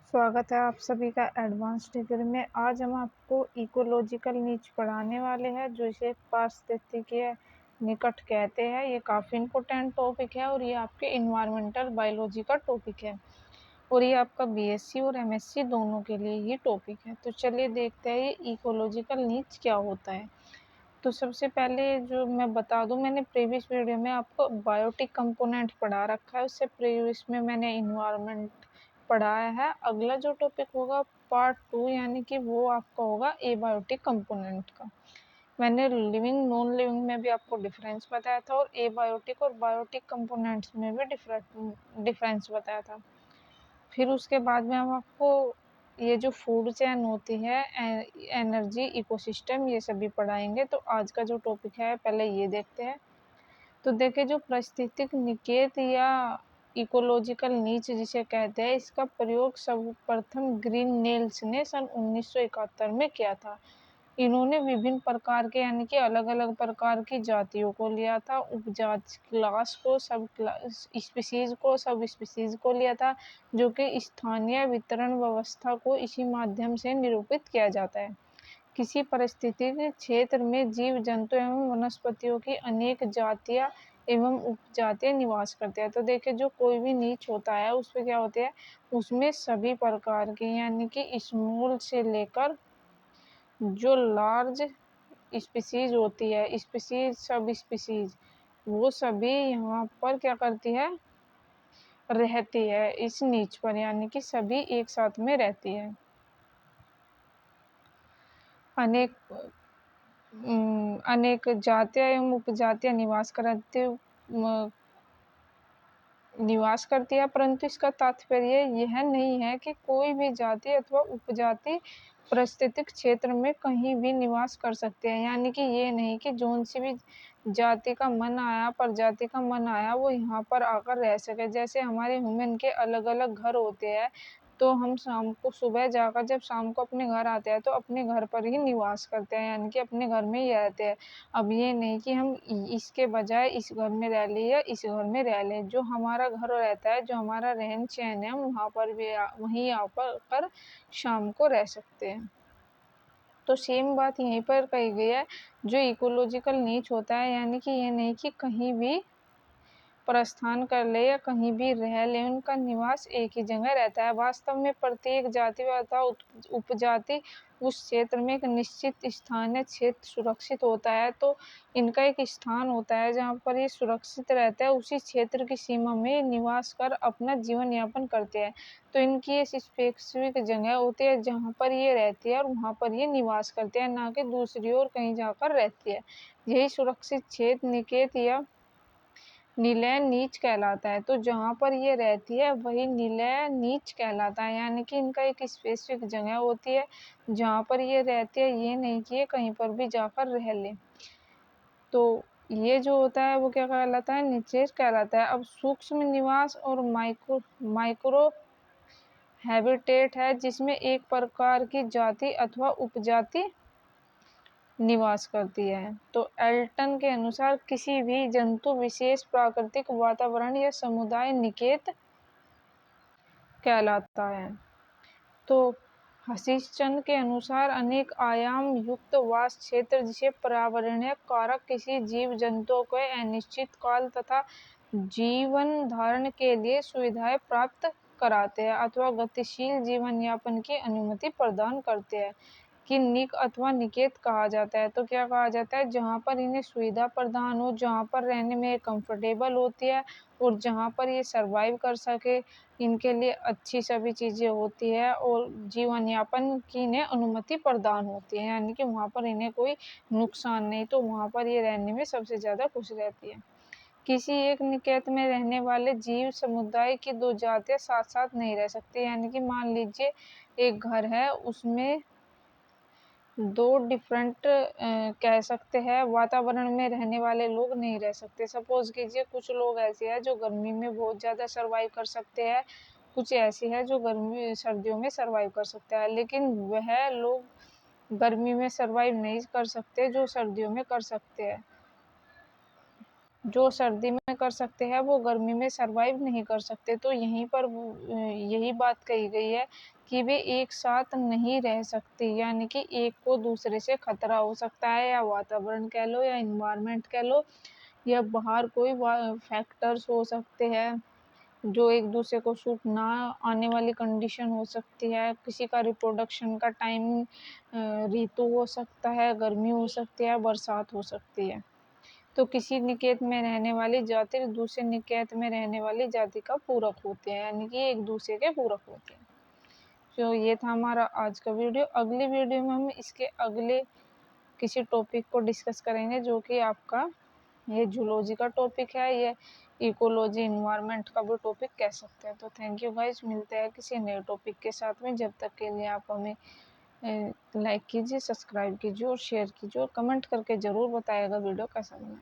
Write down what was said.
स्वागत है आप सभी का एडवांस डिग्री में। आज हम आपको इकोलॉजिकल नीच पढ़ाने वाले हैं, जो इसे पारिस्थितिकीय निकट कहते हैं। ये काफ़ी इम्पोर्टेंट टॉपिक है और ये आपके इन्वायरमेंटल बायोलॉजी का टॉपिक है और ये आपका बीएससी और एमएससी दोनों के लिए ये टॉपिक है। तो चलिए देखते हैं ये इकोलॉजिकल नीच क्या होता है। तो सबसे पहले जो मैं बता दूं, मैंने प्रीवियस वीडियो में आपको बायोटिक कंपोनेंट पढ़ा रखा है, उससे प्रीवियस में मैंने इन्वायरमेंट पढ़ाया है। अगला जो टॉपिक होगा पार्ट 2, यानी कि वो आपका होगा एबायोटिक कंपोनेंट का। मैंने लिविंग नॉन लिविंग में भी आपको डिफरेंस बताया था और एबायोटिक और बायोटिक कंपोनेंट्स में भी डिफरेंस बताया था। फिर उसके बाद में हम आपको ये जो फूड चेन होती है, एनर्जी, इकोसिस्टम, ये सभी पढ़ाएंगे। तो आज का जो टॉपिक है पहले ये देखते हैं। तो देखिए, जो पारिस्थितिक निकेत या इकोलॉजिकल नीच जिसे कहते हैं, इसका प्रयोग सर्वप्रथम ग्रीननेल्स ने सन 1971 में किया था। इन्होंने विभिन्न प्रकार के यानी कि अलग-अलग प्रकार की जातियों को लिया था, उपजाति क्लास को, सब स्पीशीज को, सब स्पीशीज को लिया था, जो कि स्थानीय वितरण व्यवस्था को इसी माध्यम से निरूपित किया जाता है। किसी पारिस्थितिक क्षेत्र में जीव जंतु एवं वनस्पतियों की अनेक जातियां एवं उपजातियां निवास करते हैं। तो देखिए, जो कोई भी नीच होता है उसमें क्या होते हैं, उसमें सभी प्रकार के यानी कि स्मॉल से लेकर जो लार्ज स्पीशीज होती है, स्पीशीज, सब स्पीशीज, वो सभी यहाँ पर क्या करती है, रहती है इस नीच पर, यानी कि सभी एक साथ में रहती है। अनेक अनेक जातियां एवं उपजातियां निवास करती है, परंतु इसका तात्पर्य यह नहीं है कि कोई भी जाति अथवा उपजाति पारिस्थितिक क्षेत्र में कहीं भी निवास कर सकते हैं। यानी कि ये नहीं कि जोन सी भी जाति का मन आया, प्रजाति का मन आया, वो यहाँ पर आकर रह सके। जैसे हमारे ह्यूमन के अलग अलग घर होते हैं, तो हम शाम को, सुबह जाकर जब शाम को अपने घर आते हैं तो अपने घर पर ही निवास करते हैं, यानी कि अपने घर में ही रहते हैं। अब ये नहीं कि हम इसके बजाय इस घर में रह लें या इस घर में रह लें। जो हमारा घर रहता है, जो हमारा रहन सहन है, वहाँ पर भी वहीं आकर शाम को रह सकते हैं। तो सेम बात यहीं पर कही गई है। जो इकोलॉजिकल नीच होता है, यानी कि ये नहीं कि कहीं भी प्रस्थान कर ले या कहीं भी रह ले, उनका निवास एक ही जगह रहता है। वास्तव में प्रत्येक जाति अथवा उपजाति उस क्षेत्र में एक निश्चित स्थानीय क्षेत्र सुरक्षित होता है। तो इनका एक स्थान होता है जहाँ पर ये सुरक्षित रहता है, उसी क्षेत्र की सीमा में निवास कर अपना जीवन यापन करते हैं। तो इनकी एक स्पेसिफिक जगह होती है जहाँ पर ये रहती है और वहाँ पर ये निवास करते हैं, ना कि दूसरी ओर कहीं जाकर रहती है। यही सुरक्षित क्षेत्र निकेत या निलय नीच कहलाता है। तो जहाँ पर ये रहती है वही निलय नीच कहलाता है, यानी कि इनका एक स्पेसिफिक जगह होती है जहाँ पर ये रहती है। ये नहीं कि ये कहीं पर भी जाकर रह ले। तो ये जो होता है वो क्या कहलाता है, निचेज कहलाता है। अब सूक्ष्म निवास और माइक्रो हैबिटेट है, जिसमें एक प्रकार की जाति अथवा उपजाति निवास करती है। तो एल्टन के अनुसार किसी भी जंतु विशेष प्राकृतिक वातावरण या समुदाय निकेत कहलाता है। तो हसीचंद के अनुसार अनेक आयाम युक्त वास क्षेत्र, जिसे पर्यावरणीय कारक किसी जीव जंतु को अनिश्चित काल तथा जीवन धारण के लिए सुविधाएं प्राप्त कराते हैं अथवा गतिशील जीवन यापन की अनुमति प्रदान करते हैं, कि निक अथवा निकेत कहा जाता है। तो क्या कहा जाता है, जहाँ पर इन्हें सुविधा प्रदान हो, जहाँ पर रहने में कंफर्टेबल होती है और जहाँ पर ये सरवाइव कर सके, इनके लिए अच्छी सभी चीज़ें होती है और जीवन यापन की इन्हें अनुमति प्रदान होती है, यानी कि वहाँ पर इन्हें कोई नुकसान नहीं, तो वहाँ पर ये रहने में सबसे ज़्यादा खुश रहती है। किसी एक निकेत में रहने वाले जीव समुदाय की दो जातियाँ साथ साथ नहीं रह सकती। यानी कि मान लीजिए एक घर है, उसमें दो डिफरेंट कह सकते हैं वातावरण में रहने वाले लोग नहीं रह सकते। सपोज कीजिए कुछ लोग ऐसे हैं जो गर्मी में बहुत ज़्यादा सर्वाइव कर सकते हैं, कुछ ऐसे हैं जो सर्दियों में सर्वाइव कर सकते हैं, लेकिन वह लोग गर्मी में सर्वाइव नहीं कर सकते जो सर्दियों में कर सकते हैं। जो सर्दी में कर सकते हैं वो गर्मी में सर्वाइव नहीं कर सकते। तो यहीं पर यही बात कही गई है कि वे एक साथ नहीं रह सकते, यानी कि एक को दूसरे से खतरा हो सकता है, या वातावरण कह लो या इन्वायरमेंट कह लो, या बाहर कोई फैक्टर्स हो सकते हैं जो एक दूसरे को सूट ना आने वाली कंडीशन हो सकती है। किसी का रिप्रोडक्शन का टाइम ऋतु हो सकता है, गर्मी हो सकती है, बरसात हो सकती है। तो किसी निकेत में रहने वाली जाति दूसरे निकेत में रहने वाली जाति का पूरक होते हैं, यानी कि एक दूसरे के पूरक होते हैं। तो ये था हमारा आज का वीडियो। अगली वीडियो में हम इसके अगले किसी टॉपिक को डिस्कस करेंगे, जो कि आपका ये जूलॉजी का टॉपिक है, ये इकोलॉजी इन्वायरमेंट का भी टॉपिक कह सकते हैं। तो थैंक यू गाइज, मिलते हैं किसी नए टॉपिक के साथ में। जब तक के लिए आप हमें लाइक कीजिए, सब्सक्राइब कीजिए और शेयर कीजिए, और कमेंट करके ज़रूर बताइएगा वीडियो कैसा बना।